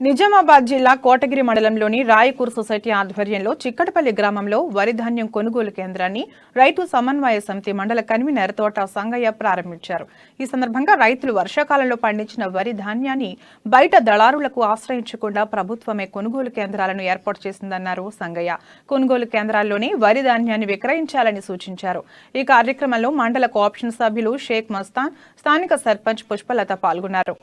నిజామాబాద్ జిల్లా కోటగిరి మండలంలోని రాయకూర్ సొసైటీ ఆధ్వర్యంలో చిక్కటపల్లి గ్రామంలో వరి ధాన్యం కొనుగోలు కేంద్రాన్ని రైతు సమన్వయ సమితి మండల కన్వీనర్ తోట సంగయ్య ప్రారంభించారు. ఈ సందర్భంగా రైతులు వర్షాకాలంలో పండించిన వరి ధాన్యాన్ని బయట దళారులకు ఆశ్రయించకుండా ప్రభుత్వమే కొనుగోలు కేంద్రాలను ఏర్పాటు చేసిందన్నారు సంగయ్య. కొనుగోలు కేంద్రాల్లోనే వరి ధాన్యాన్ని విక్రయించాలని సూచించారు. ఈ కార్యక్రమంలో మండల కోఆప్షన్ సభ్యులు షేక్ మస్తాన్, స్థానిక సర్పంచ్ పుష్పలత పాల్గొన్నారు.